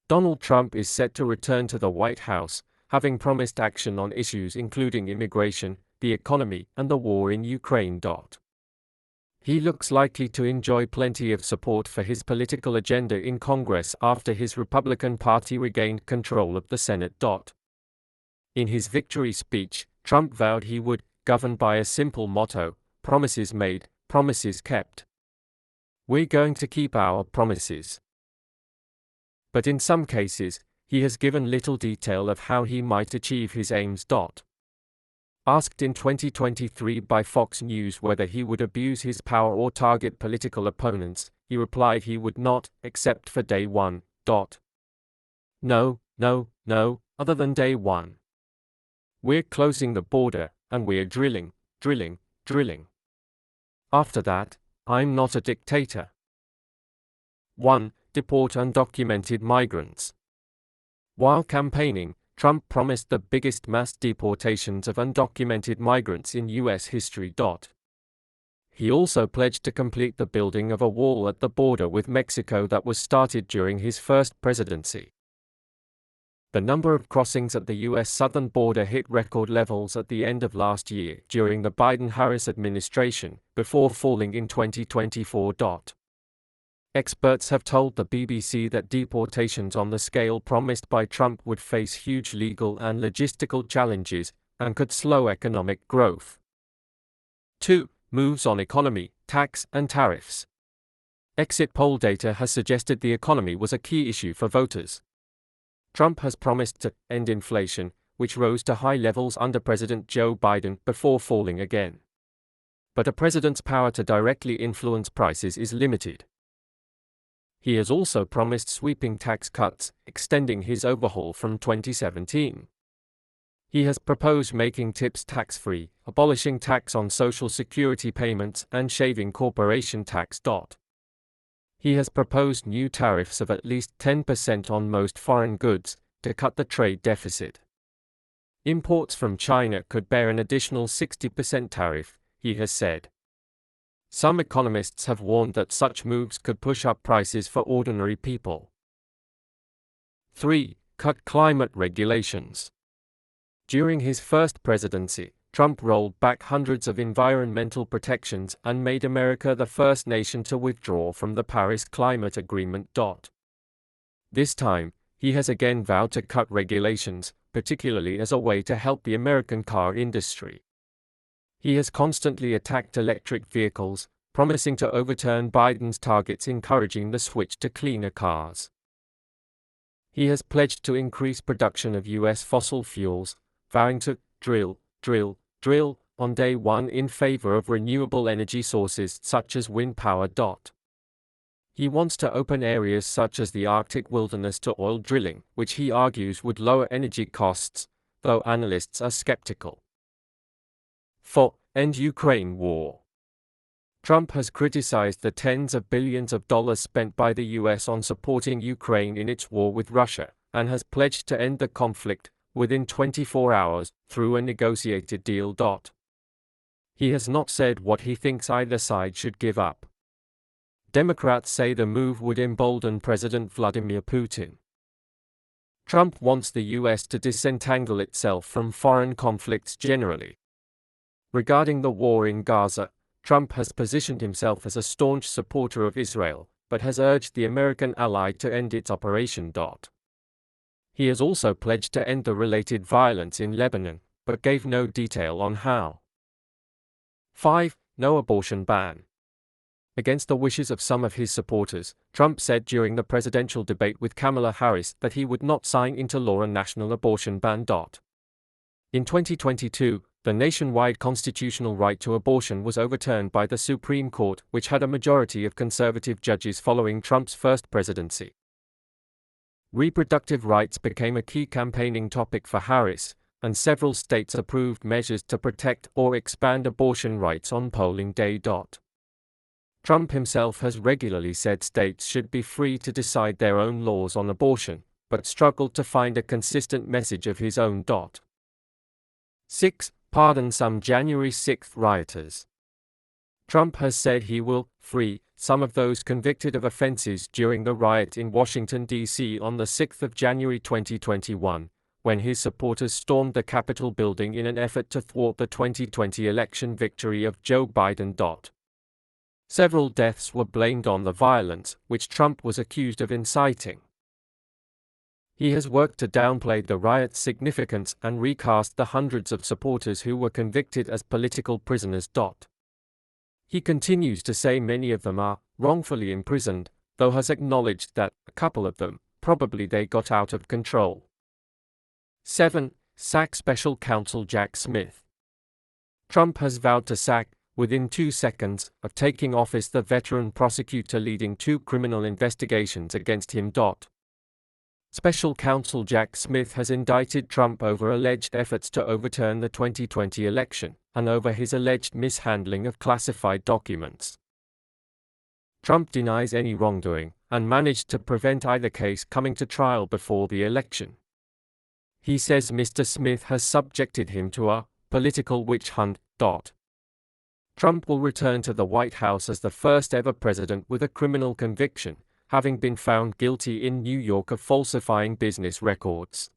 Donald Trump is set to return to the White House, having promised action on issues including immigration, the economy, and the war in Ukraine. He looks likely to enjoy plenty of support for his political agenda in Congress after his Republican Party regained control of the Senate. In his victory speech, Trump vowed he would govern by a simple motto: promises made, promises kept. We're going to keep our promises. But in some cases, he has given little detail of how he might achieve his aims. Asked in 2023 by Fox News whether he would abuse his power or target political opponents, he replied he would not, except for day one. No, other than day one. We're closing the border, and we're drilling. After that, I'm not a dictator. 1. Deport undocumented migrants. While campaigning, Trump promised the biggest mass deportations of undocumented migrants in U.S. history. He also pledged to complete the building of a wall at the border with Mexico that was started during his first presidency. The number of crossings at the U.S. southern border hit record levels at the end of last year during the Biden-Harris administration, before falling in 2024. Experts have told the BBC that deportations on the scale promised by Trump would face huge legal and logistical challenges, and could slow economic growth. 2. Moves on economy, tax, and tariffs. Exit poll data has suggested the economy was a key issue for voters. Trump has promised to end inflation, which rose to high levels under President Joe Biden before falling again. But a president's power to directly influence prices is limited. He has also promised sweeping tax cuts, extending his overhaul from 2017. He has proposed making tips tax-free, abolishing tax on Social Security payments, and shaving corporation tax. He has proposed new tariffs of at least 10% on most foreign goods, to cut the trade deficit. Imports from China could bear an additional 60% tariff, he has said. Some economists have warned that such moves could push up prices for ordinary people. 3. Cut climate regulations. During his first presidency, Trump rolled back hundreds of environmental protections and made America the first nation to withdraw from the Paris Climate Agreement. This time, he has again vowed to cut regulations, particularly as a way to help the American car industry. He has constantly attacked electric vehicles, promising to overturn Biden's targets encouraging the switch to cleaner cars. He has pledged to increase production of U.S. fossil fuels, vowing to drill on day one in favor of renewable energy sources such as wind power. He wants to open areas such as the Arctic wilderness to oil drilling, which he argues would lower energy costs, though analysts are skeptical. 4. End Ukraine war. Trump has criticized the tens of billions of dollars spent by the U.S. on supporting Ukraine in its war with Russia, and has pledged to end the conflict within 24 hours, through a negotiated deal. He has not said what he thinks either side should give up. Democrats say the move would embolden President Vladimir Putin. Trump wants the U.S. to disentangle itself from foreign conflicts generally. Regarding the war in Gaza, Trump has positioned himself as a staunch supporter of Israel, but has urged the American ally to end its operation. He has also pledged to end the related violence in Lebanon, but gave no detail on how. 5. No abortion ban. Against the wishes of some of his supporters, Trump said during the presidential debate with Kamala Harris that he would not sign into law a national abortion ban. In 2022, the nationwide constitutional right to abortion was overturned by the Supreme Court, which had a majority of conservative judges following Trump's first presidency. Reproductive rights became a key campaigning topic for Harris, and several states approved measures to protect or expand abortion rights on polling day. Trump himself has regularly said states should be free to decide their own laws on abortion, but struggled to find a consistent message of his own. 6. Pardon some January 6 rioters. Trump has said he will free some of those convicted of offenses during the riot in Washington, D.C. on the 6th of January 2021, when his supporters stormed the Capitol building in an effort to thwart the 2020 election victory of Joe Biden. Several deaths were blamed on the violence, which Trump was accused of inciting. He has worked to downplay the riot's significance and recast the hundreds of supporters who were convicted as political prisoners. He continues to say many of them are wrongfully imprisoned, though has acknowledged that a couple of them, probably they got out of control. 7. Sack Special Counsel Jack Smith. Trump has vowed to sack, within 2 seconds of taking office, the veteran prosecutor leading 2 criminal investigations against him. Special Counsel Jack Smith has indicted Trump over alleged efforts to overturn the 2020 election, and over his alleged mishandling of classified documents. Trump denies any wrongdoing, and managed to prevent either case coming to trial before the election. He says Mr. Smith has subjected him to a political witch hunt. Trump will return to the White House as the first ever president with a criminal conviction, having been found guilty in New York of falsifying business records.